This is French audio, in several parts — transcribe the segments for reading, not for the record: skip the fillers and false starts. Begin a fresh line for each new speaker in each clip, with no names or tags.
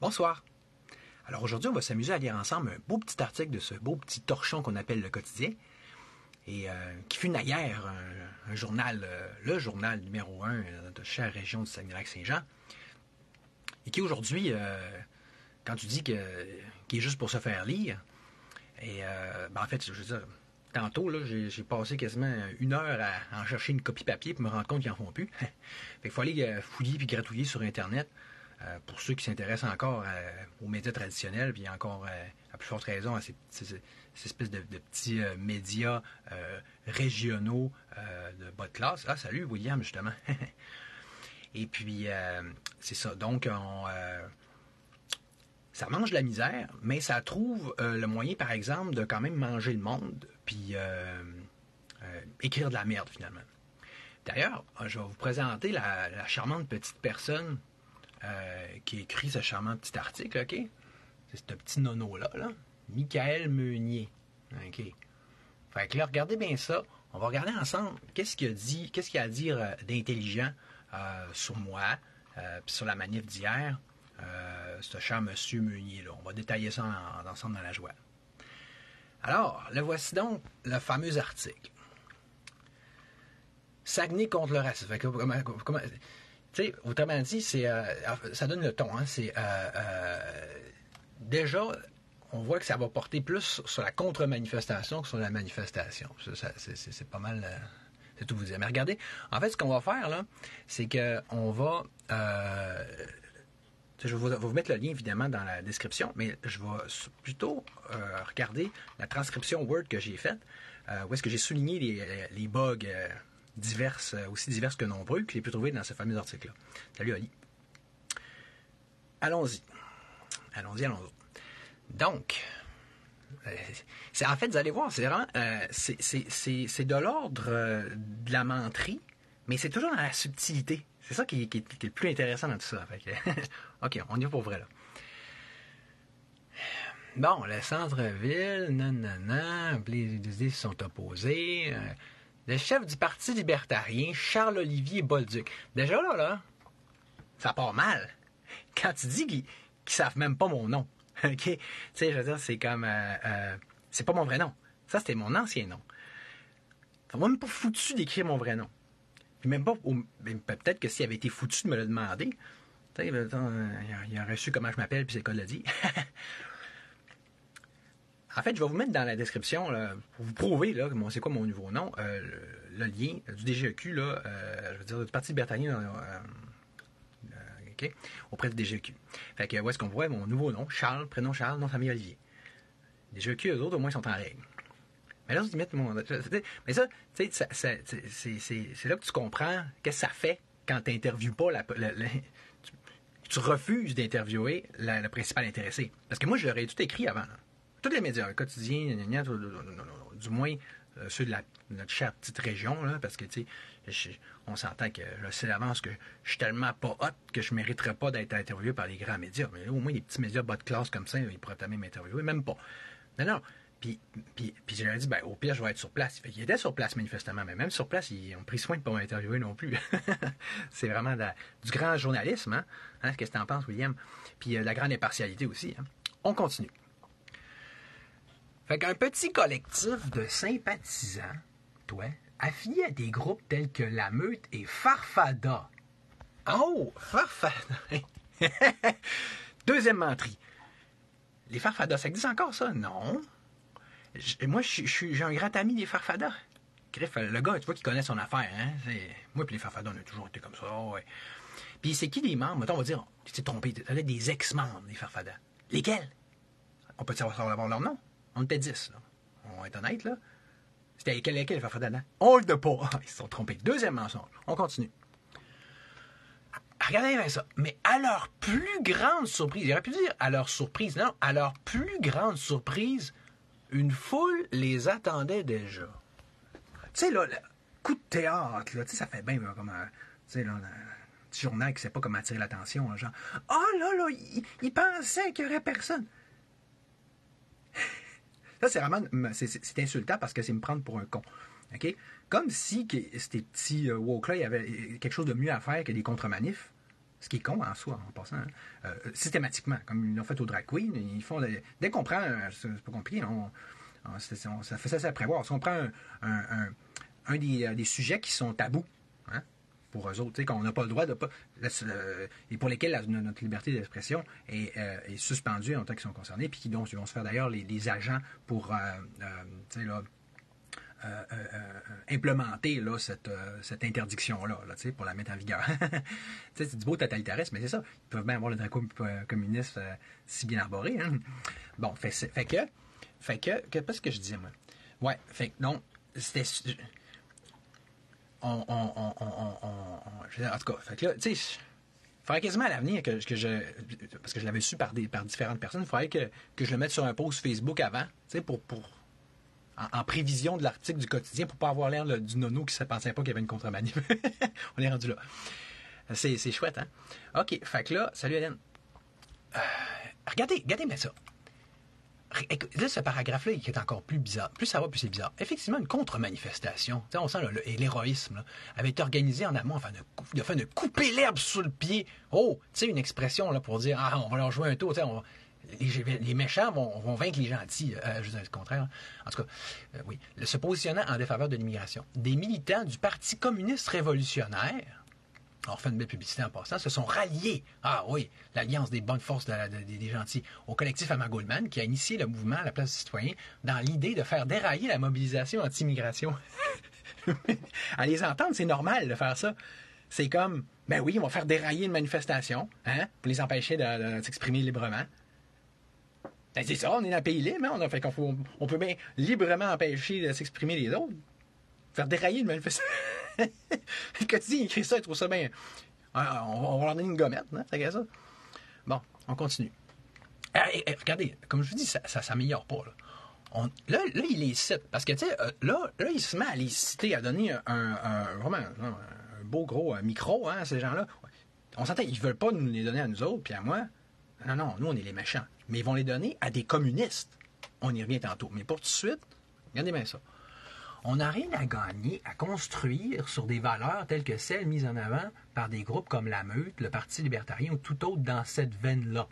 Bonsoir. Alors aujourd'hui, on va s'amuser à lire ensemble un beau petit article de ce beau petit torchon qu'on appelle Le Quotidien, et qui fut naguère un journal, le journal numéro 1 de notre chère région du Saguenay-Lac-Saint-Jean, et qui aujourd'hui, quand tu dis qu'il est juste pour se faire lire, et en fait, je veux dire, tantôt, là, j'ai passé quasiment 1 heure à en chercher une copie papier pour me rendre compte qu'ils n'en font plus. Fait qu'il faut aller fouiller puis gratouiller sur Internet. Pour ceux qui s'intéressent encore aux médias traditionnels, puis encore à plus forte raison à ces espèces de petits médias régionaux de bas de classe. Ah, salut William, justement. Et puis, c'est ça. Donc, ça mange de la misère, mais ça trouve le moyen, par exemple, de quand même manger le monde, puis écrire de la merde, finalement. D'ailleurs, je vais vous présenter la charmante petite personne qui a écrit ce charmant petit article, OK? C'est ce petit nono-là, là. Michael Meunier. OK. Fait que là, regardez bien ça. On va regarder ensemble qu'est-ce qu'il a à dire d'intelligent sur moi, puis sur la manif d'hier, ce cher monsieur Meunier-là. On va détailler ça ensemble dans la joie. Alors, le voici donc, le fameux article. Saguenay contre le racisme. Fait que, comment tu sais, autrement dit, ça donne le ton. Hein, déjà, on voit que ça va porter plus sur la contre-manifestation que sur la manifestation. C'est pas mal. C'est tout vous dire. Mais regardez, en fait, ce qu'on va faire, là, c'est qu'on va. Je vais vous mettre le lien, évidemment, dans la description, mais je vais plutôt regarder la transcription Word que j'ai faite, où est-ce que j'ai souligné les bugs. Aussi diverses que nombreux, que j'ai pu trouver dans ce fameux article-là. Salut, Ali. Allons-y. Donc, en fait, vous allez voir, c'est vraiment, c'est de l'ordre de la menterie, mais c'est toujours dans la subtilité. C'est ça qui est le plus intéressant dans tout ça. Fait que, OK, on y va pour vrai, là. Bon, le centre-ville, les idées se sont opposées. Le chef du Parti libertarien, Charles-Olivier Bolduc. Déjà là, ça part mal. Quand tu dis qu'ils savent même pas mon nom. OK? Tu sais, je veux dire, c'est comme... c'est pas mon vrai nom. Ça, c'était mon ancien nom. Ils sont même pas foutus d'écrire mon vrai nom. Puis même pas... peut-être que s'il avait été foutu de me le demander, tu sais, il aurait su comment je m'appelle, puis c'est le cas de le dire. En fait, je vais vous mettre dans la description, là, pour vous prouver là, c'est quoi mon nouveau nom, le lien du DGEQ, là, je veux dire, du Parti libertarien okay, auprès du DGEQ. Fait que où est-ce qu'on voit mon nouveau nom, Charles, prénom Charles, nom de famille Olivier. DGEQ, eux autres, au moins, sont en règle. Mais là, ils mettent mon... Mais ça, tu sais, c'est là que tu comprends qu'est-ce que ça fait quand tu n'interviews pas tu refuses d'interviewer le principal intéressé. Parce que moi, je l'aurais tout écrit avant, là. Tous les médias, quotidiens, du moins ceux de notre chère petite région, là, parce que, tu sais, on s'entend que je sais d'avance que je suis tellement pas hot que je ne mériterais pas d'être interviewé par les grands médias. Mais là, au moins, les petits médias bas de classe comme ça, ils pourraient même m'interviewer, même pas. Non. Puis je leur ai dit, ben, au pire, je vais être sur place. Il était sur place, manifestement, mais même sur place, ils ont pris soin de ne pas m'interviewer non plus. C'est vraiment du grand journalisme, hein? Qu'est-ce que tu en penses, William? Puis de la grande impartialité aussi. Hein? On continue. Fait qu'un petit collectif de sympathisants, affiliés à des groupes tels que La Meute et Farfada. Oh, Farfada! Deuxième menterie. Les Farfadas, ça existe encore, ça? Non. Moi, j'ai un grand ami des Farfadas. Griff, le gars, tu vois, qui connaît son affaire, hein? Moi et les Farfadas, on a toujours été comme ça, ouais. Puis c'est qui les membres? Mettons, on va dire, tu t'es trompé, tu as des ex-membres des Farfadas. Lesquels? On peut savoir leur nom? On était 10, là. On va être honnête, là. C'était lesquels les Farfadas? On le pas. Ils se sont trompés. Deuxième mensonge. On continue. Regardez bien ça. Mais à leur plus grande surprise, j'aurais pu dire à leur surprise, non, à leur plus grande surprise, une foule les attendait déjà. Tu sais, là, le coup de théâtre, là, tu sais, ça fait bien, là, comme un, tu sais, là, un petit journal qui sait pas comment attirer l'attention, là, genre, là, il pensait qu'il y aurait personne. Ça, c'est vraiment... C'est insultant parce que c'est me prendre pour un con. OK? Comme si ces petits woke-là, il y avait quelque chose de mieux à faire que des contre-manifs. Ce qui est con en soi, en passant, systématiquement, comme ils l'ont fait au drag queen, ils font dès qu'on prend, c'est pas compliqué, ça fait ça à prévoir. Si on prend un des sujets qui sont tabous, hein, pour eux autres, tu sais, qu'on n'a pas le droit de pas, et pour lesquels notre liberté d'expression est suspendue en tant qu'ils sont concernés, puis qui donc ils vont se faire d'ailleurs les agents pour, tu sais, là, implémenter là, cette interdiction-là, là, pour la mettre en vigueur. C'est du beau totalitarisme, mais c'est ça. Ils peuvent bien avoir le drapeau communiste si bien arboré. Hein? Bon, fait que qu'est-ce que je disais, moi? Ouais, fait que non, c'était... en tout cas, fait que là, tu sais, il faudrait quasiment à l'avenir que je... Parce que je l'avais su par différentes personnes, il faudrait que je le mette sur un post Facebook avant, tu sais, pour en prévision de l'article du quotidien pour pas avoir l'air du nono qui ne pensait pas qu'il y avait une contre-manif. On est rendu là. C'est chouette, hein? OK, fait que là, salut Hélène. Regardez bien ça. Là, ce paragraphe-là, qui est encore plus bizarre. Plus ça va, plus c'est bizarre. Effectivement, une contre-manifestation, on sent l'héroïsme, là, avait été organisée en amont afin de couper l'herbe sous le pied. Oh, tu sais, une expression là, pour dire, on va leur jouer un tour, les méchants vont vaincre les gentils. Je veux dire le contraire. En tout cas, oui. Se positionnant en défaveur de l'immigration. Des militants du Parti communiste révolutionnaire, on refait une belle publicité en passant, se sont ralliés, l'Alliance des bonnes forces des gentils, au collectif Amar Goldman, qui a initié le mouvement à la place des citoyens dans l'idée de faire dérailler la mobilisation anti-immigration. À les entendre, c'est normal de faire ça. C'est comme, ben oui, on va faire dérailler une manifestation, hein, pour les empêcher de s'exprimer librement. Ben c'est ça, on est dans un pays libre, hein? On peut bien librement empêcher de s'exprimer les autres. Faire dérailler une manifestation. Le quotidien, il écrit ça, il trouve ça bien. On va leur donner une gommette, hein? C'est ça. Bon, on continue. Regardez, comme je vous dis, ça s'améliore pas. Là, il les cite. Parce que, tu sais, là, il se met à les citer, à donner vraiment un beau gros micro, hein, ces gens-là. On s'entend, ils veulent pas nous les donner à nous autres, puis à moi. Non, nous, on est les méchants. Mais ils vont les donner à des communistes. On y revient tantôt. Mais pour tout de suite, regardez bien ça. On n'a rien à gagner à construire sur des valeurs telles que celles mises en avant par des groupes comme la Meute, le Parti libertarien ou tout autre dans cette veine-là.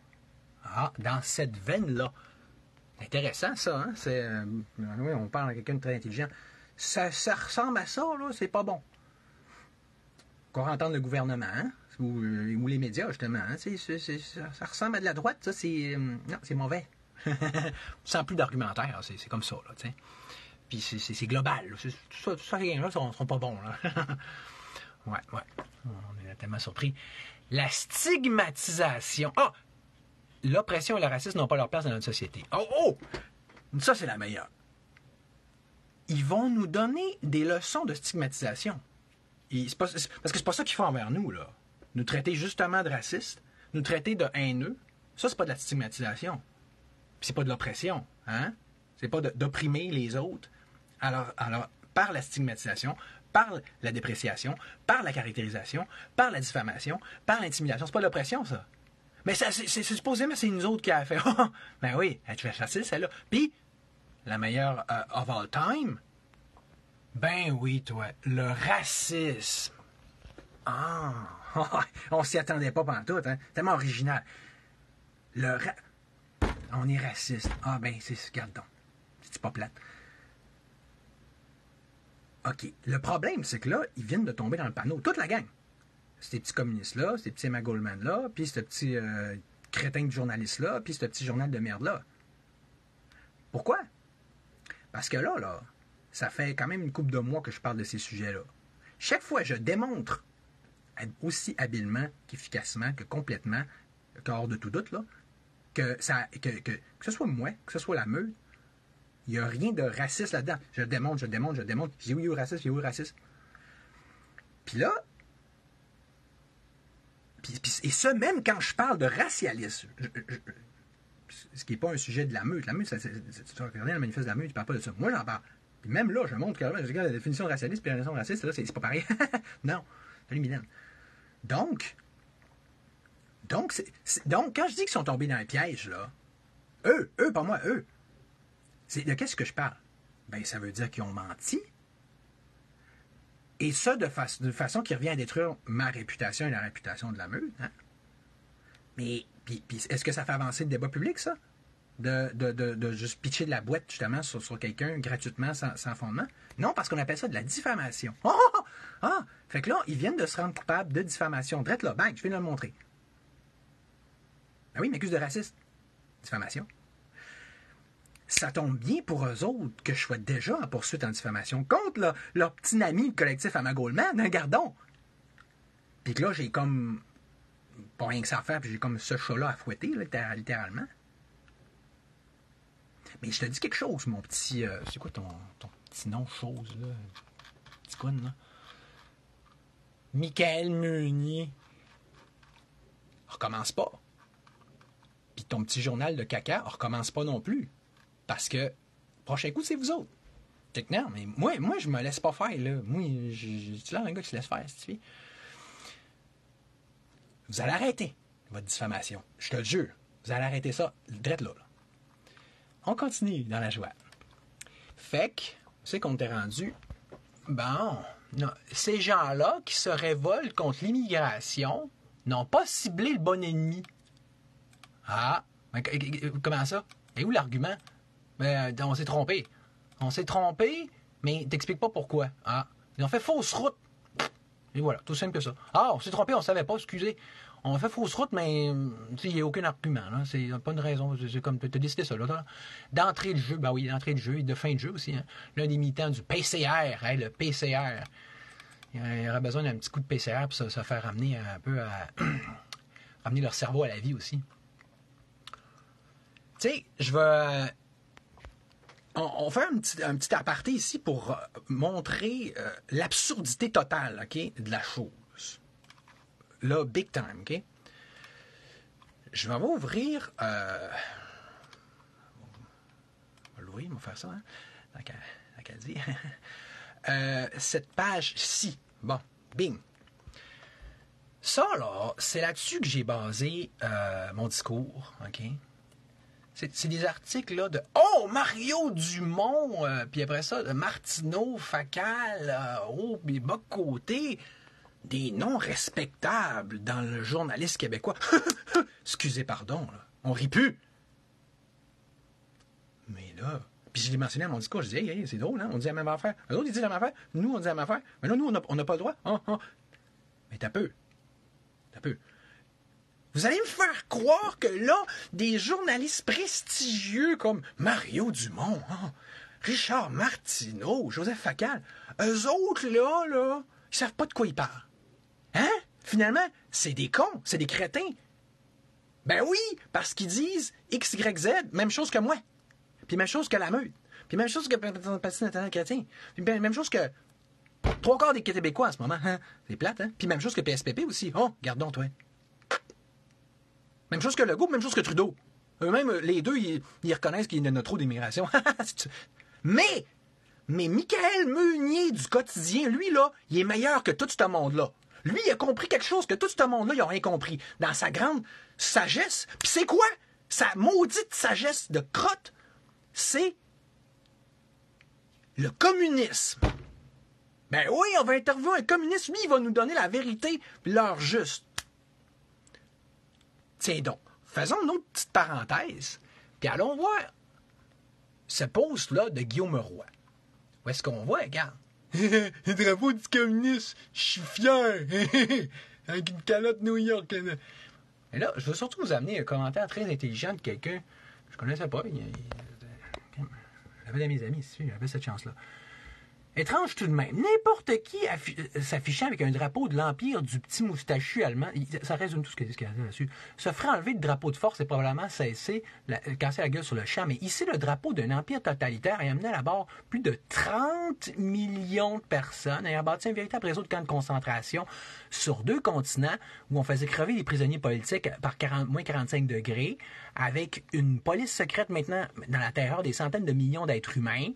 Ah, dans cette veine-là. Intéressant, ça, hein? Oui, on parle à quelqu'un de très intelligent. Ça ressemble à ça, là, c'est pas bon. Qu'on entende le gouvernement, hein? Ou les médias, justement. Hein? Ça ressemble à de la droite, ça, non, c'est mauvais. Sans plus d'argumentaire, c'est comme ça, là, tu sais. Puis c'est global. Tout ça, les gens-là ne seront pas bons, là. Ouais. On est tellement surpris. La stigmatisation. L'oppression et le racisme n'ont pas leur place dans notre société. Ça, c'est la meilleure. Ils vont nous donner des leçons de stigmatisation. Parce que c'est pas ça qu'ils font envers nous, là. Nous traiter justement de racistes, nous traiter de haineux, ça, c'est pas de la stigmatisation. Puis c'est pas de l'oppression, hein? C'est pas d'opprimer les autres. Alors, par la stigmatisation, par la dépréciation, par la caractérisation, par la diffamation, par l'intimidation, c'est pas de l'oppression, ça. Mais c'est supposément c'est nous autres qui a fait. Ben oui, tu fais facile, celle-là. Puis, la meilleure of all time, ben oui, toi, le racisme. On s'y attendait pas pantoute, hein? Tellement original. On est raciste. Regarde donc. C'est pas plate. OK. Le problème, c'est que là, ils viennent de tomber dans le panneau. Toute la gang. Ces petits communistes-là, ces petits Emma Goldman-là, puis ce petit crétin de journaliste-là, puis ce petit journal de merde-là. Pourquoi? Parce que là, ça fait quand même une couple de mois que je parle de ces sujets-là. Chaque fois, je démontre aussi habilement qu'efficacement, que complètement, qu'hors de tout doute, là, que ce soit moi, que ce soit la Meute, il n'y a rien de raciste là-dedans. Je démontre. J'ai eu raciste. Puis là, et ça, même quand je parle de racialisme, ce qui n'est pas un sujet de la Meute. La Meute, tu regardes le manifeste de la Meute, tu ne parles pas de ça. Moi, j'en parle. Puis même là, je montre carrément, je regarde la définition de racialiste, puis la définition de raciste, là, c'est pas pareil. Non. Salut, Mylène. Donc, quand je dis qu'ils sont tombés dans un piège, là, eux, pas moi, eux, de qu'est-ce que je parle? Ben, ça veut dire qu'ils ont menti. Et ça, de façon qui revient à détruire ma réputation et la réputation de la meute. Hein? Mais puis, est-ce que ça fait avancer le débat public, ça? De juste pitcher de la boîte, justement, sur quelqu'un gratuitement, sans fondement? Non, parce qu'on appelle ça de la diffamation. Fait que là, ils viennent de se rendre coupables de diffamation. Drette là, bang, je viens de le montrer. Ben oui, ils m'accusent de raciste. Diffamation. Ça tombe bien pour eux autres que je sois déjà en poursuite en diffamation contre leur petit ami collectif à Goldman, un gardon. Puis que là, j'ai comme pas rien que ça à faire, puis j'ai comme ce chat-là à fouetter, là, littéralement. Mais je te dis quelque chose, mon petit... c'est quoi ton petit nom, chose, là? Petit con, là? Michael Meunier. Recommence pas. Puis ton petit journal de caca, recommence pas non plus. Parce que, prochain coup, c'est vous autres. Non, mais moi, je me laisse pas faire, là. Moi, je là un gars qui se laisse faire, cette fille. Vous allez arrêter votre diffamation. Je te le jure. Vous allez arrêter ça, drette là. On continue dans la joie. Fait que, c'est qu'on t'est rendu. Bon, non, ces gens-là qui se révoltent contre l'immigration n'ont pas ciblé le bon ennemi. Ah, comment ça? Et où l'argument? On s'est trompé. On s'est trompé, mais t'expliques pas pourquoi. Ah, ils ont fait fausse route. Et voilà, tout simple que ça. Ah, on s'est trompé, on savait pas, excusez. On a fait fausse route, mais il n'y a aucun argument. Là. C'est pas une raison. C'est comme tu as décidé ça. Là. D'entrée de jeu, ben oui, d'entrée de jeu et de fin de jeu aussi. Hein. L'un des militants du PCR, hein, le PCR. Il y aurait besoin d'un petit coup de PCR pour se faire ramener un peu à ramener leur cerveau à la vie aussi. Tu sais, je vais... On fait un petit aparté ici pour montrer l'absurdité totale, OK, de la chose. Là, big time, OK? Je vais ouvrir... on va l'ouvrir, on va faire ça, hein? Dans Acadie. Cette page-ci. Bon, bing. Ça, là, c'est là-dessus que j'ai basé mon discours, OK? C'est des articles là, de « Oh, Mario Dumont! Puis après ça, de Martineau, Facal, puis Boc-Côté. Des noms respectables dans le journaliste québécois. Excusez, pardon, là. On rit plus. Mais là... Puis je l'ai mentionné à mon discours, je dis « Hey, c'est drôle, hein? On dit la même affaire. Eux autres, ils disent la même affaire. Nous, on dit la même affaire. Mais là, nous, on n'a pas le droit. Mais t'as peu. Vous allez me faire croire que là, des journalistes prestigieux comme Mario Dumont, Richard Martineau, Joseph Facal, eux autres, là, ils savent pas de quoi ils parlent. Hein? Finalement, c'est des cons, c'est des crétins. Ben oui, parce qu'ils disent X, Y, Z, même chose que moi. Puis même chose que la meute. Puis même chose que le Parti national chrétien. Puis même chose que 3/4 des Québécois en ce moment. Hein? C'est plate, hein? Puis même chose que PSPP aussi. Oh, gardons, toi. Même chose que Legault, même chose que Trudeau. Eux-mêmes, les deux, ils reconnaissent qu'il y en a trop d'immigration. Mais Michael Meunier du Quotidien, lui, là, il est meilleur que tout ce monde-là. Lui, il a compris quelque chose que tout ce monde-là, ils n'ont rien compris. Dans sa grande sagesse. Puis c'est quoi? Sa maudite sagesse de crotte, c'est le communisme. Ben oui, on va interviewer un communiste. Lui, il va nous donner la vérité puis l'heure juste. Tiens donc, faisons une autre petite parenthèse, puis allons voir ce post-là de Guillaume Roy. Où est-ce qu'on voit, regarde? Le drapeau du communisme, je suis fier! Avec une calotte New York. Et là, je veux surtout vous amener un commentaire très intelligent de quelqu'un que je connaissais pas. J'avais de mes amis ici, j'avais cette chance-là. Étrange tout de même. N'importe qui s'affichant avec un drapeau de l'Empire du petit moustachu allemand, ça résume tout ce qu'il y a là-dessus, se ferait enlever le drapeau de force et probablement casser la gueule sur le champ. Mais ici, le drapeau d'un empire totalitaire a amené à la barre plus de 30 millions de personnes, ayant bâti un véritable réseau de camps de concentration sur 2 continents où on faisait crever les prisonniers politiques par moins 45 degrés, avec une police secrète maintenant dans la terreur des centaines de millions d'êtres humains,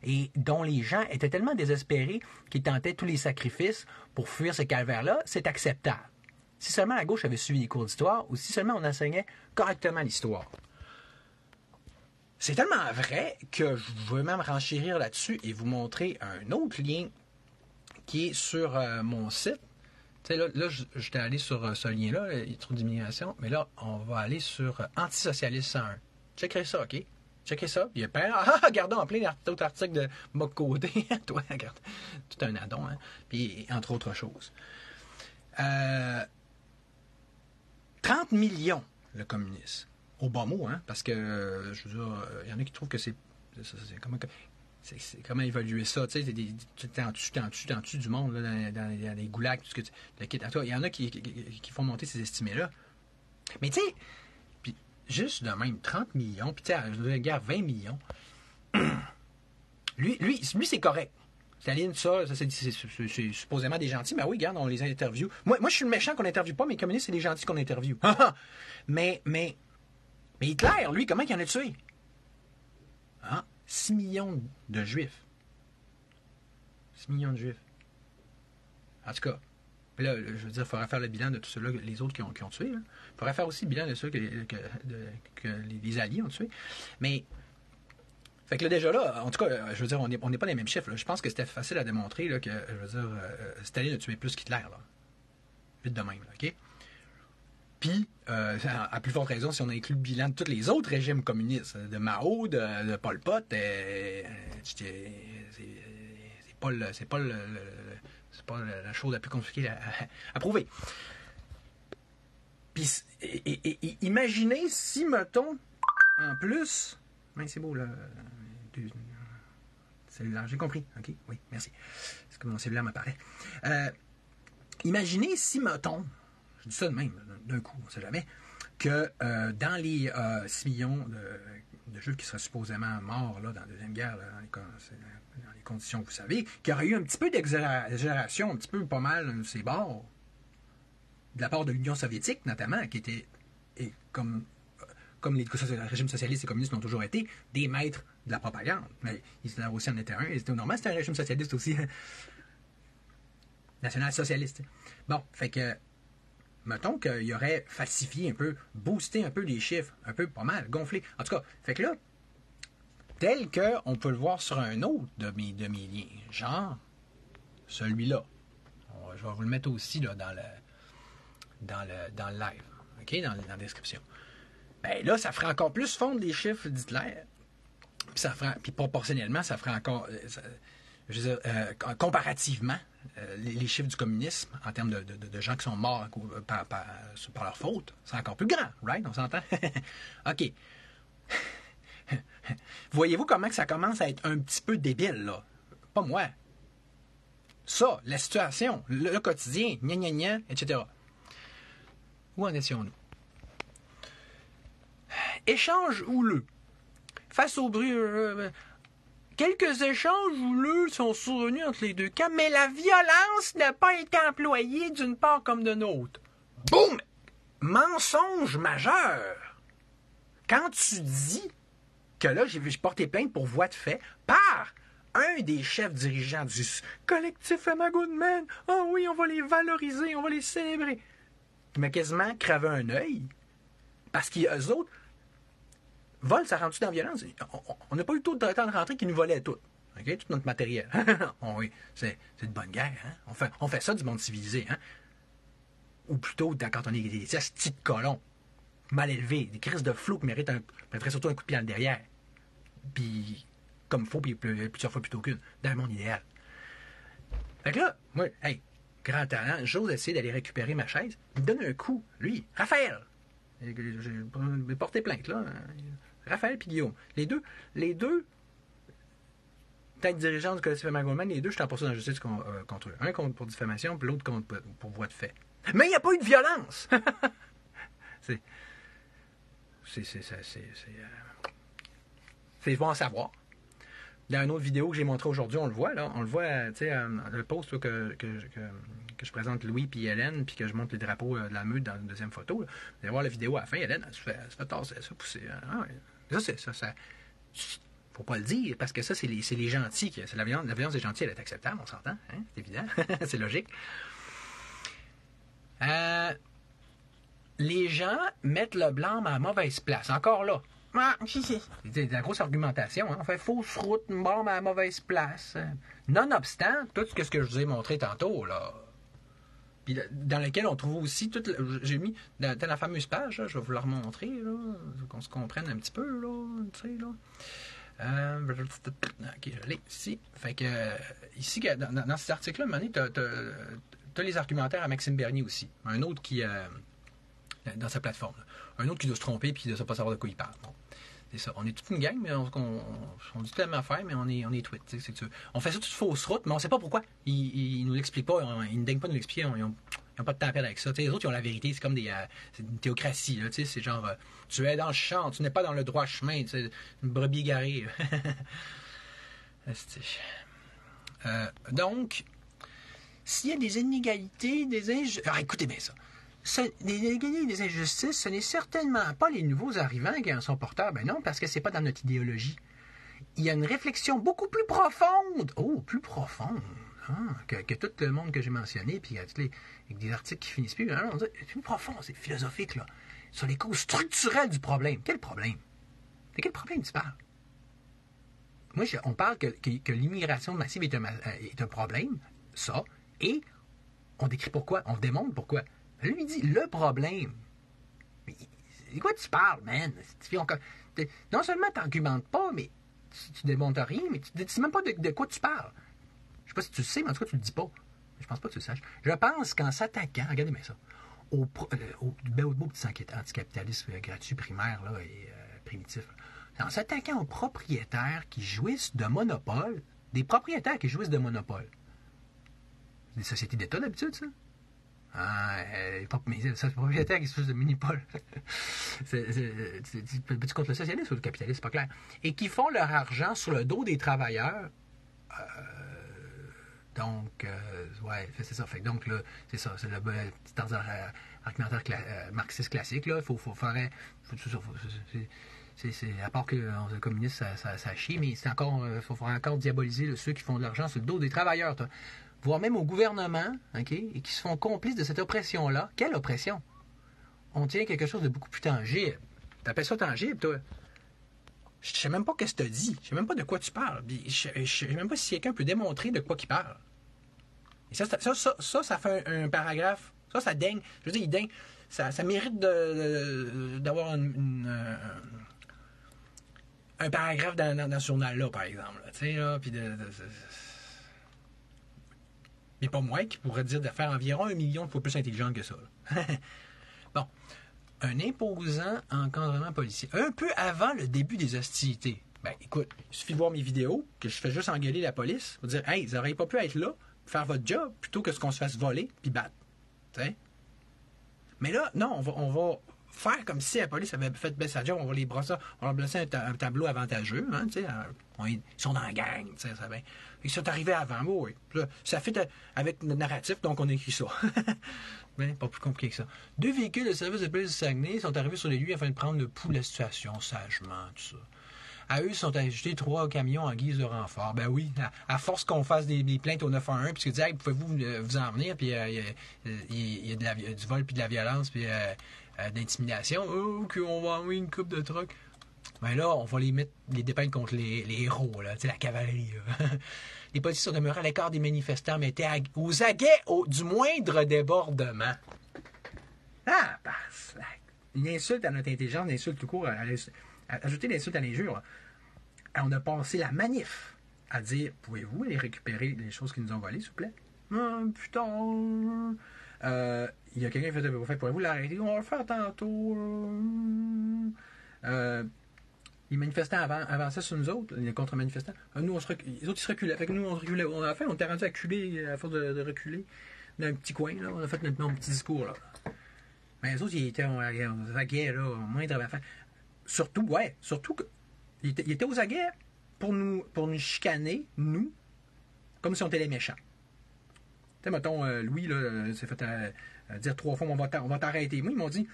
et dont les gens étaient tellement désespérés qu'ils tentaient tous les sacrifices pour fuir ce calvaire-là, c'est acceptable. Si seulement la gauche avait suivi les cours d'histoire, ou si seulement on enseignait correctement l'histoire. C'est tellement vrai que je veux même renchérir là-dessus et vous montrer un autre lien qui est sur mon site. Tu sais, là j'étais allé sur ce lien-là, il y a trop d'immigration, mais là, on va aller sur Antisocialiste 101. Checkerez ça, OK? Checkez ça. Il y a regardons en plein d'autres articles de mon côté. Toi, regarde. Tout un addon, hein? Puis, entre autres choses. 30 millions, le communisme. Au bas mot, hein? Parce que, je veux dire, il y en a qui trouvent que c'est comment évaluer ça, tu sais, t'es en dessus du monde, là, dans les goulags, tout ce que il y en a qui font monter ces estimés-là. Mais tu sais, puis juste de même, 30 millions, puis tu sais, regarde, 20 millions, lui c'est correct. Staline, ça c'est supposément des gentils, mais oui, regarde, on les interviewe. Moi, je suis le méchant qu'on n'interviewe pas, mais les communistes, c'est les gentils qu'on interviewe. mais Hitler, lui, comment il en a tué? 6 millions de Juifs. 6 millions de Juifs. En tout cas, là, je veux dire, il faudrait faire le bilan de tout ceux-là, les autres qui ont tué. Il faudrait faire aussi le bilan de ceux que les Alliés ont tués. Mais, fait que là, déjà là, en tout cas, je veux dire, on n'est pas les mêmes chiffres. Là. Je pense que c'était facile à démontrer là, que, je veux dire, Staline a tué plus qu'Hitler. Là. Vite de même, là, OK? Puis, à plus forte raison, si on inclut le bilan de tous les autres régimes communistes, de Mao, de Pol Pot, c'est pas la chose la plus compliquée à prouver. Puis, imaginez si, mettons, en plus... Ben, c'est beau, là. Cellulaire, j'ai compris. OK, oui, merci. C'est que mon cellulaire m'apparaît. Imaginez si, mettons... Je dis ça de même, d'un coup, on ne sait jamais, que dans les 6 millions de Juifs qui seraient supposément morts là, dans la Deuxième Guerre, là, dans les conditions que vous savez, qu'il y aurait eu un petit peu d'exagération, un petit peu pas mal de ces bords, de la part de l'Union soviétique, notamment, qui était, comme les régimes socialistes et communistes l'ont toujours été, des maîtres de la propagande. Mais Hitler aussi en était un, et c'était normal, c'était un régime socialiste aussi. National-socialiste. Bon, fait que mettons qu'il aurait falsifié un peu, boosté un peu les chiffres, un peu pas mal, gonflé. En tout cas, fait que là, tel qu'on peut le voir sur un autre de mes liens, genre celui-là. Je vais vous le mettre aussi là, dans le live, OK, dans la description. Ben là, ça ferait encore plus fondre les chiffres d'Hitler. Puis proportionnellement, ça ferait encore... je veux dire, comparativement, les chiffres du communisme, en termes de gens qui sont morts par leur faute, c'est encore plus grand, right? On s'entend? OK. Voyez-vous comment que ça commence à être un petit peu débile, là? Pas moi. Ça, la situation, le quotidien, gna gna gna, etc. Où en étions-nous? Échange houleux. Face au bruit... quelques échanges houleux sont survenus entre les deux camps, mais la violence n'a pas été employée d'une part comme de l'autre. Boum! Mensonge majeur! Quand tu dis que là, j'ai porté plainte pour voie de fait par un des chefs dirigeants du collectif Emma Goodman, oh oui, on va les valoriser, on va les célébrer. Il m'a quasiment cravé un œil parce qu'eux autres, vol, ça rentre-tu dans la violence? On n'a pas eu tout le temps de rentrer qui nous volait tout. Okay? Tout notre matériel. Oh oui, c'est de bonne guerre. Hein? On fait ça du monde civilisé. Hein? Ou plutôt, quand on est des petits colons, mal élevés, des crises de flou qui méritent surtout un coup de pied dans le derrière. Puis, comme il faut, puis plusieurs fois plutôt qu'une. Dans le monde idéal. Fait que là, moi, hey, grand talent, j'ose essayer d'aller récupérer ma chaise. Il me donne un coup, lui, Raphaël. J'ai porté plainte, là. Raphaël et Guillaume. Les deux têtes dirigeantes du collectif Emma Goldman, les deux, je suis en poursuite dans la justice contre eux. Un contre pour diffamation, puis l'autre contre pour voie de fait. Mais il n'y a pas eu de violence! C'est bon à savoir. Dans une autre vidéo que j'ai montrée aujourd'hui, on le voit, là. On le voit, tu sais, le post là, que je présente Louis puis Hélène, puis que je montre les drapeaux de la meute dans la deuxième photo. Là. Vous allez voir la vidéo à la fin, Hélène, elle se fait tasser, ça, pousser. Ça, faut pas le dire, parce que ça, c'est les gentils. C'est la violence des gentils, elle est acceptable, on s'entend, hein? C'est évident, c'est logique. Les gens mettent le blâme à la mauvaise place. Encore là, Ah, c'est de la grosse argumentation. Hein? On fait fausse route, une bombe à la mauvaise place. Nonobstant, tout ce que je vous ai montré tantôt, là. Puis dans lequel on trouve aussi toute. J'ai mis dans la fameuse page, là, je vais vous la remontrer, là, qu'on se comprenne un petit peu, là. Tu sais, là. Ok, je l'ai ici. Fait que ici, dans cet article-là, tu as les argumentaires à Maxime Bernier aussi. Un autre qui dans sa plateforme. Là. Un autre qui doit se tromper puis qui ne doit pas savoir de quoi il parle. Bon. C'est ça. On est toute une gang, mais on dit tellement faire, mais on est tweet. On fait ça toute fausse route, mais on ne sait pas pourquoi. Ils ne nous l'expliquent pas, ils ne daignent pas nous l'expliquer, ils n'ont pas de temps à perdre avec ça. Les autres, ils ont la vérité, c'est comme c'est une théocratie. Là, c'est genre, tu es dans le champ, tu n'es pas dans le droit chemin, une brebis égarée. Donc, s'il y a des inégalités, des injustices... Alors, écoutez bien ça. Les inégalités et des injustices, ce n'est certainement pas les nouveaux arrivants qui en sont porteurs. Ben non, parce que c'est pas dans notre idéologie. Il y a une réflexion beaucoup plus profonde. Oh, plus profonde. Hein, que tout le monde que j'ai mentionné, puis avec des articles qui finissent plus. Hein, c'est plus profond, c'est philosophique, là. Sur les causes structurelles du problème. Quel problème? De quel problème tu parles? Moi, on parle que l'immigration massive est un problème, ça, et on décrit pourquoi, on démontre pourquoi. Lui, il dit le problème. Mais de quoi tu parles, man? Non seulement tu n'argumentes pas, mais tu démontres rien, mais tu ne dis même pas de quoi tu parles. Je ne sais pas si tu le sais, mais en tout cas, tu ne le dis pas. Je pense pas que tu le saches. Je pense qu'en s'attaquant, regardez bien ça, au beau petit anticapitalisme gratuit, primaire là, et primitif, en s'attaquant aux propriétaires qui jouissent de monopole, des propriétaires qui jouissent de monopole. Des sociétés d'État d'habitude, ça? Mais c'est le propriétaire qui se fait de monopole. Tu comptes le socialisme ou le capitalisme, c'est pas clair. Et qui font leur argent sur le dos des travailleurs. Donc, ouais, c'est ça. Fait, donc, là, c'est ça. C'est le petit argumentaire marxiste classique. Là. Faut faire. C'est à part que le communisme, ça chie, mais c'est encore. Faut encore diaboliser ceux qui font de l'argent sur le dos des travailleurs. Voire même au gouvernement, OK, et qui se font complices de cette oppression-là. Quelle oppression? On tient quelque chose de beaucoup plus tangible. T'appelles ça tangible, toi? Je sais même pas qu'est-ce que tu dis. Je sais même pas de quoi tu parles. Je sais même pas si quelqu'un peut démontrer de quoi il parle. Et ça fait un paragraphe. Ça daigne. Je veux dire, il daigne. Ça mérite d'avoir un paragraphe dans ce journal-là, par exemple. Tu sais, là, puis mais pas moi qui pourrais dire de faire environ 1 million de fois plus intelligente que ça. Bon. Un imposant encadrement policier. Un peu avant le début des hostilités. Ben, écoute, il suffit de voir mes vidéos, que je fais juste engueuler la police, pour dire, hey, vous n'auriez pas pu être là, faire votre job, plutôt que ce qu'on se fasse voler, puis battre. T'sais? Mais là, non, on va faire comme si la police avait fait baisser sa job, on va les brosser, on va leur placer un tableau avantageux, hein, ils sont dans la gang, ça bien. Ils sont arrivés avant, moi, oui. Là, ça fait avec le narratif, donc on écrit ça. Ben, pas plus compliqué que ça. 2 véhicules de service de police du Saguenay sont arrivés sur les lieux afin de prendre le pouls de la situation, sagement, tout ça. À eux, sont ajoutés 3 camions en guise de renfort. Ben oui, à force qu'on fasse des plaintes au 911, puis qu'ils disent, hey, pouvez-vous vous en venir, puis il y a du vol, puis de la violence, puis d'intimidation. Oh, OK, on va envoyer une coupe de trucks. Ben là, on va les dépeindre contre les héros, là, la cavalerie. Là. Les policiers sont demeurés à l'écart des manifestants, mais étaient aux aguets du moindre débordement. Ah, passe. Une insulte à notre intelligence, une insulte tout court, ajouter l'insulte à l'injure. On a passé la manif à dire, pouvez-vous aller récupérer les choses qu'ils nous ont volées, s'il vous plaît? Putain. Il y a quelqu'un qui fait, pouvez-vous l'arrêter? On va le faire tantôt. Les manifestants avançaient sur nous autres, les contre-manifestants. Nous, les autres, ils se reculaient. Fait que nous, on reculait. On était rendu à culer, à force de reculer, dans un petit coin, là. On a fait notre petit discours, là. Mais les autres, ils étaient aux aguets, là, au moindre affaire. Surtout qu'ils étaient aux aguets pour nous chicaner, nous, comme si on était les méchants. Tu sais, mettons, Louis, là, s'est fait dire 3 fois, on va t'arrêter. Moi, ils m'ont dit,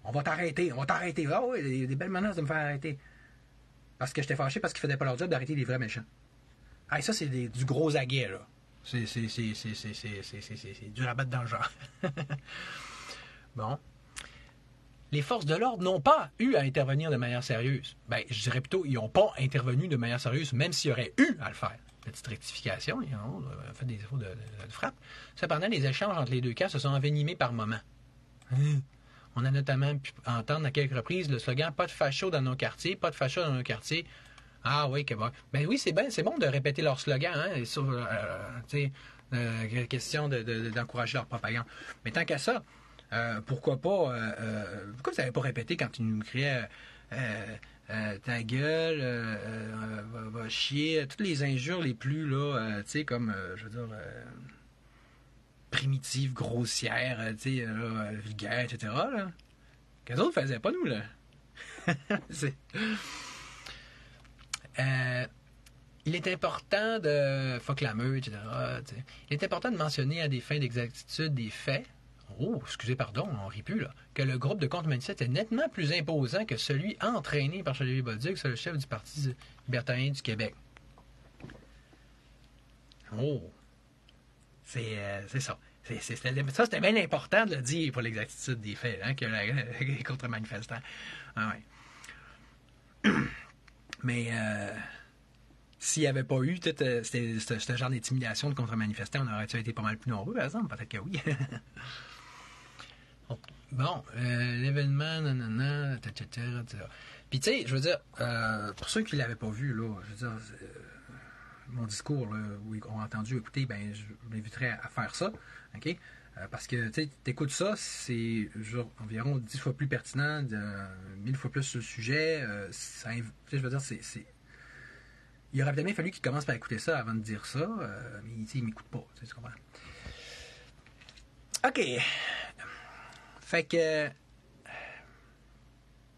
on va t'arrêter. Ah oui, il y a des belles menaces de me faire arrêter. Parce que j'étais fâché parce qu'ils faisaient pas leur job d'arrêter les vrais méchants. Ah, et ça, c'est du gros aguet, là. C'est dur à battre dans le genre. Bon. les forces de l'ordre n'ont pas eu à intervenir de manière sérieuse. Ben, je dirais plutôt, ils n'ont pas intervenu de manière sérieuse, même s'il y aurait eu à le faire. Petite rectification, ils ont fait des défauts de frappe. Cependant, les échanges entre les deux camps se sont envenimés par moments. On a notamment pu entendre à quelques reprises le slogan « Pas de fachos dans nos quartiers, pas de fachos dans nos quartiers ». Ah oui, que bon. Ben oui, c'est bon de répéter leur slogan, hein, sur, question d'encourager leur propagande. Mais tant qu'à ça, pourquoi pas... pourquoi vous n'avez pas répété quand ils nous criaient ta gueule, va chier, toutes les injures les plus, là, tu sais, comme, je veux dire... primitives, grossières, tu sais, vulgaires, etc. Là. Qu'eux autres faisaient pas, nous, là. Il est important de... Fuck la meute, etc. T'sais. Il est important de mentionner à des fins d'exactitude des faits, pardon, on rit plus, là, que le groupe de contre-manifestants est nettement plus imposant que celui entraîné par Charles Bolduc, c'est le chef du Parti libertarien du Québec. C'est ça. C'était bien important de le dire pour l'exactitude des faits, hein, que les contre-manifestants. Ah ouais. Mais s'il n'y avait pas eu ce genre d'intimidation de contre-manifestants, on aurait-tu été pas mal plus nombreux, par exemple? Peut-être que oui. Bon, l'événement, nanana, etc. Puis tu sais, je veux dire, pour ceux qui ne l'avaient pas vu, là, je veux dire... mon discours, là, où ils ont entendu écouter, ben, je m'inviterais à faire ça, OK? Parce que, tu sais, t'écoutes ça, c'est genre, environ 10 fois plus pertinent, 1000 fois plus sur le sujet. Je veux dire, il aurait peut-être bien fallu qu'ils commencent par écouter ça avant de dire ça, mais ils m'écoutent pas, tu comprends? OK. Fait que...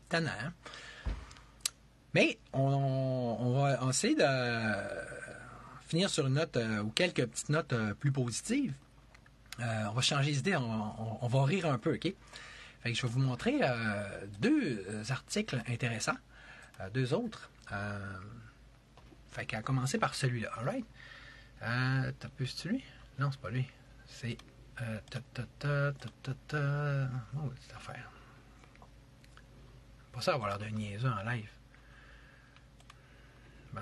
tannant, hein? Mais on va essayer de... finir sur une note ou quelques petites notes plus positives. On va changer d'idée, on va rire un peu, OK? Fait que je vais vous montrer deux articles intéressants, deux autres. Fait qu'à commencer par celui-là, alright? T'as pu c'est lui? Non, c'est pas lui. C'est oh, cette affaire. Pas ça avoir l'air d'un niaiseux en live. Bon.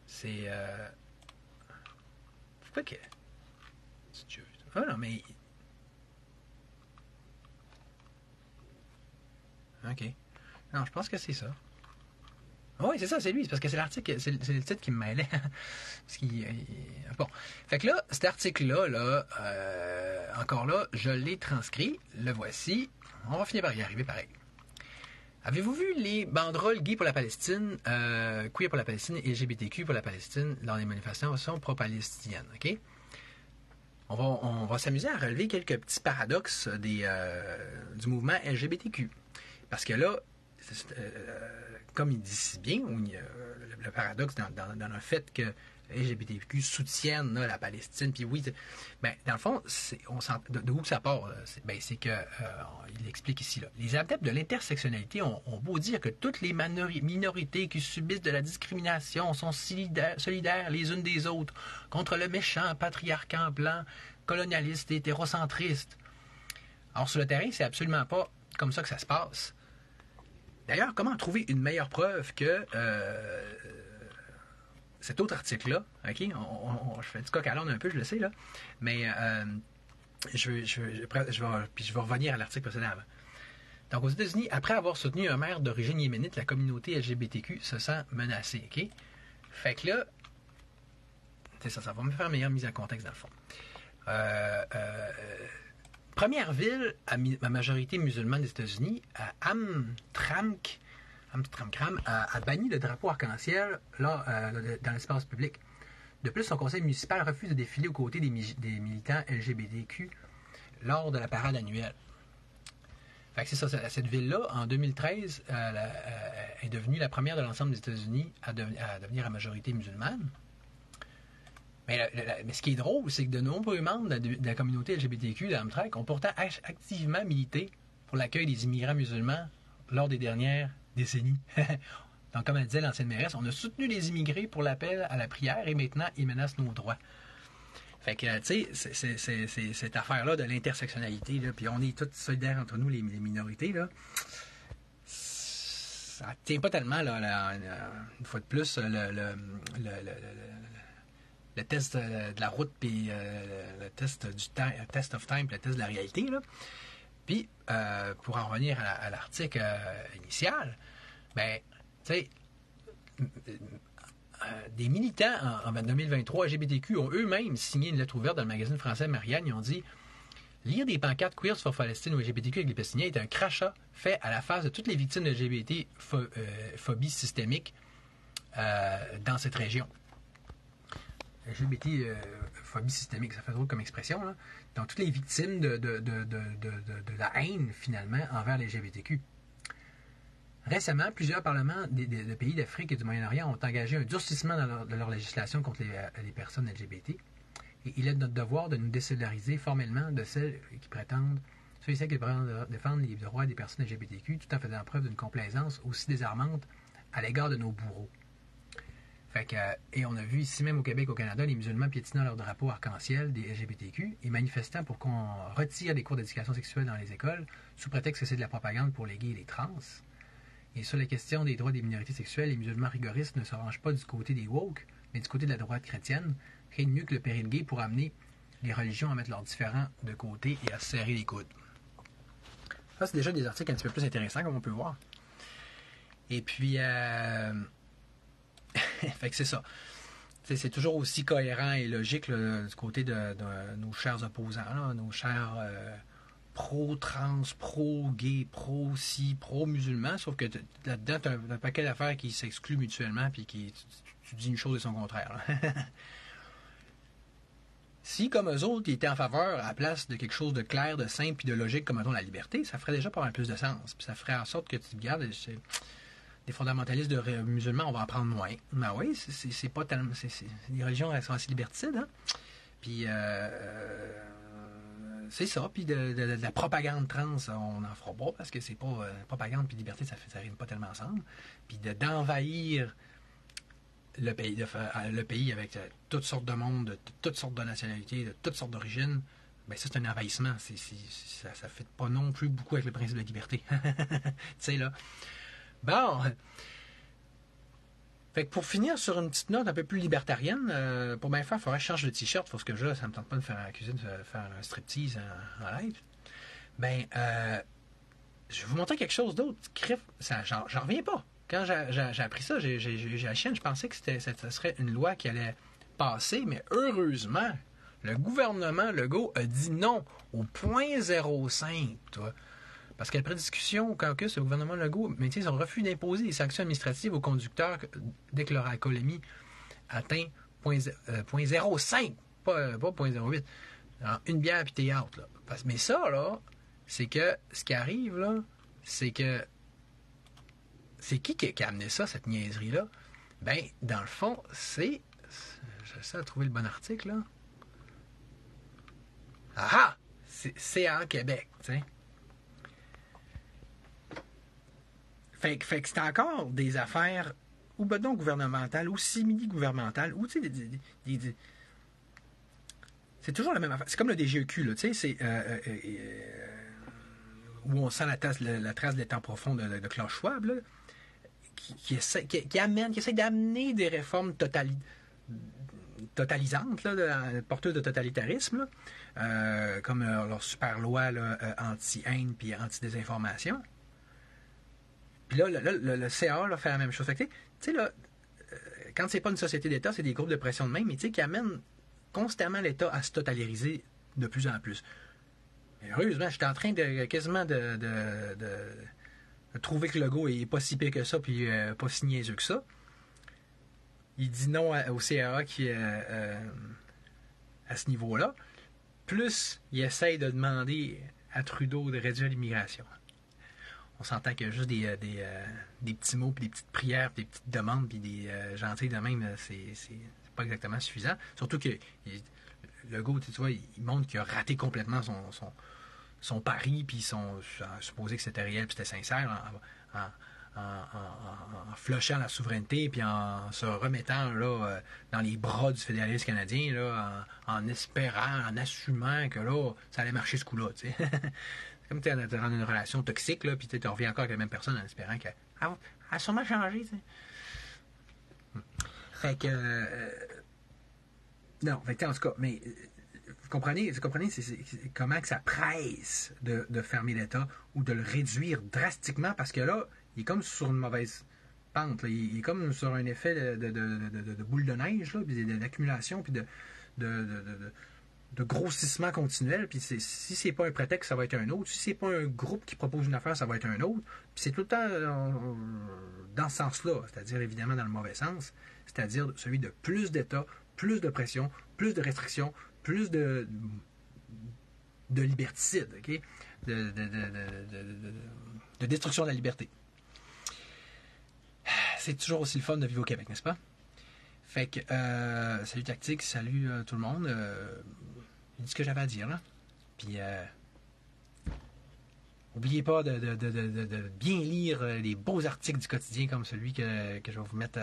C'est... Pourquoi que... C'est Dieu. Ah non, mais... OK. Non, je pense que c'est ça. Oui, c'est ça, c'est lui. C'est parce que c'est l'article, c'est le titre qui me mêlait. Parce qu'il... Bon. Fait que là, cet article-là, là, encore là, je l'ai transcrit. Le voici. On va finir par y arriver pareil. Avez-vous vu les banderoles gays pour la Palestine, queer pour la Palestine et LGBTQ pour la Palestine dans les manifestations pro-palestiniennes, OK? On va s'amuser à relever quelques petits paradoxes du mouvement LGBTQ. Parce que là, comme il dit si bien, le paradoxe dans le fait que LGBTQ soutiennent là, la Palestine, puis oui, ben, dans le fond, d'où ça part, c'est que il explique ici, là, les adeptes de l'intersectionnalité ont beau dire que toutes les minorités qui subissent de la discrimination sont solidaires les unes des autres contre le méchant patriarcat blanc, colonialiste et hétérocentriste. Or, sur le terrain, c'est absolument pas comme ça que ça se passe. D'ailleurs, comment trouver une meilleure preuve que cet autre article-là, OK? Je fais du coq à l'âne un peu, je le sais, là. Mais je vais revenir à l'article précédent avant. Donc, aux États-Unis, après avoir soutenu un maire d'origine yéménite, la communauté LGBTQ se sent menacée, OK? Fait que là, c'est ça va me faire une meilleure mise en contexte, dans le fond. Première ville à majorité musulmane des États-Unis, Amsterdam a banni le drapeau arc-en-ciel là, dans l'espace public. De plus, son conseil municipal refuse de défiler aux côtés des militants LGBTQ lors de la parade annuelle. Fait que c'est ça, cette ville-là, en 2013, est devenue la première de l'ensemble des États-Unis à devenir à majorité musulmane. Mais ce qui est drôle, c'est que de nombreux membres de la communauté LGBTQ d'Amtrak ont pourtant activement milité pour l'accueil des immigrants musulmans lors des dernières décennies. Donc, comme elle disait l'ancienne mairesse, on a soutenu les immigrés pour l'appel à la prière et maintenant, ils menacent nos droits. Fait que, tu sais, c'est cette affaire-là de l'intersectionnalité, là, puis on est tous solidaires entre nous, les minorités, là. Ça tient pas tellement, là, une fois de plus, le test de la route, puis le test du test of time, puis le test de la réalité, là. Puis, pour en revenir à l'article initial, ben, tu sais, des militants en 2023 LGBTQ ont eux-mêmes signé une lettre ouverte dans le magazine français Marianne. Ils ont dit « Lire des pancartes queer sur Palestine ou LGBTQ avec les Palestiniens est un crachat fait à la face de toutes les victimes de LGBT phobie systémique dans cette région. » LGBT phobie systémique, ça fait drôle comme expression, là. Donc, toutes les victimes de la haine, finalement, envers les LGBTQ. Récemment, plusieurs parlements de pays d'Afrique et du Moyen-Orient ont engagé un durcissement de leur législation contre les personnes LGBT. Et il est de notre devoir de nous désolidariser formellement de celles qui prétendent, ceux et celles qui prétendent défendre les droits des personnes LGBTQ tout en faisant preuve d'une complaisance aussi désarmante à l'égard de nos bourreaux. Fait que, et on a vu ici même au Québec, au Canada, les musulmans piétinant leur drapeau arc-en-ciel des LGBTQ et manifestant pour qu'on retire des cours d'éducation sexuelle dans les écoles sous prétexte que c'est de la propagande pour les gays et les trans. Et sur la question des droits des minorités sexuelles, les musulmans rigoristes ne se rangent pas du côté des woke, mais du côté de la droite chrétienne. Rien de mieux que le péril gay pour amener les religions à mettre leurs différends de côté et à se serrer les coudes. Ça, c'est déjà des articles un petit peu plus intéressants, comme on peut voir. Et puis, fait que c'est ça. T'sais, c'est toujours aussi cohérent et logique là, du côté de nos chers opposants, là, nos chers pro-trans, pro-gay, pro-ci, pro-musulman, sauf que là-dedans, tu as un paquet d'affaires qui s'excluent mutuellement, puis qui tu dis une chose et son contraire. Si, comme eux autres, ils étaient en faveur, à la place de quelque chose de clair, de simple, puis de logique, comme mettons la liberté, ça ferait déjà pas mal plus de sens. Puis ça ferait en sorte que tu te gardes, des fondamentalistes musulmans, on va en prendre moins. Ben oui, c'est pas tellement... les religions, elles sont assez liberticides, hein? Puis... c'est ça, puis de la propagande trans, on n'en fera pas parce que c'est pas propagande puis liberté, ça rime pas tellement ensemble. Puis d'envahir le pays avec toutes sortes de monde, de toutes sortes de nationalités, de toutes sortes d'origines, ben ça c'est un envahissement. Ça ne fait pas non plus beaucoup avec le principe de la liberté. Tu sais là. Bon. Fait que pour finir sur une petite note un peu plus libertarienne, pour bien faire, il faudrait que je change de t-shirt, parce que là, ça me tente pas de faire la cuisine, de faire un striptease en live. Ben, je vais vous montrer quelque chose d'autre. J'en reviens pas. Quand j'ai appris ça, j'ai la chienne, je pensais que ça serait une loi qui allait passer, mais heureusement, le gouvernement Legault a dit non au 0.05, toi. Parce qu'après discussion au caucus, le gouvernement Legault maintient son refus d'imposer des sanctions administratives aux conducteurs dès que leur alcoolémie atteint 0.05, pas 0.08. Alors, une bière puis t'es out, là. Mais ça, là, c'est que ce qui arrive, là, c'est que c'est qui a amené ça, cette niaiserie-là? Ben, dans le fond, c'est... J'essaie de trouver le bon article, là. Ah! C'est CA Québec, tu sais. Fait que c'est encore des affaires ou ben donc gouvernementales ou simili-gouvernementales ou tu sais c'est toujours la même affaire. C'est comme le DGEQ, là, tu sais, c'est où on sent la trace de l'étang profond de Klaus Schwab, là, qui essaie d'amener des réformes totalisantes, là, porteuses de totalitarisme, là, comme leur super loi anti-haine puis anti-désinformation. Puis là, le CA là, fait la même chose. Fait que, tu sais, là, quand c'est pas une société d'État, c'est des groupes de pression de même, mais tu sais, qui amènent constamment l'État à se totaliriser de plus en plus. Et heureusement, j'étais en train de quasiment de trouver que le Legault est pas si pire que ça, puis pas si niaiseux que ça. Il dit non au CA qui à ce niveau-là. Plus, il essaye de demander à Trudeau de réduire l'immigration. On s'entend qu'il y a juste des petits mots, puis des petites prières, puis des petites demandes, puis des gentilles de même, c'est pas exactement suffisant. Surtout que le Legault, tu vois, il montre qu'il a raté complètement son pari, puis supposé que c'était réel, puis c'était sincère, en flushant la souveraineté, puis en se remettant là, dans les bras du fédéralisme canadien, là, en espérant, en assumant que là, ça allait marcher ce coup-là. C'est comme tu es dans une relation toxique, là, puis tu reviens encore avec la même personne en espérant qu'elle a sûrement changé. T'sais. Fait que. Non, fait que, en tout cas, mais. Vous comprenez c'est comment que ça presse de fermer l'État ou de le réduire drastiquement parce que là, il est comme sur une mauvaise pente. Là. Il est comme sur un effet de boule de neige, là, puis d'accumulation, puis de grossissement continuel. Puis si c'est pas un prétexte, ça va être un autre. Si c'est pas un groupe qui propose une affaire, ça va être un autre. Puis c'est tout le temps dans ce sens-là, c'est-à-dire évidemment dans le mauvais sens, c'est-à-dire celui de plus d'État, plus de pression, plus de restrictions, plus de liberticide, OK? De destruction de la liberté. C'est toujours aussi le fun de vivre au Québec, n'est-ce pas? Fait que, salut Tactique, salut tout le monde. J'ai dit ce que j'avais à dire, là. Puis, n'oubliez pas de bien lire les beaux articles du quotidien comme celui que je vais vous mettre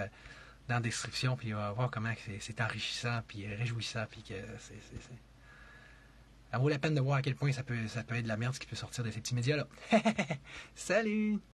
dans la description, puis on va voir comment c'est enrichissant, puis réjouissant, puis que ça vaut la peine de voir à quel point ça peut être de la merde ce qui peut sortir de ces petits médias-là. Salut!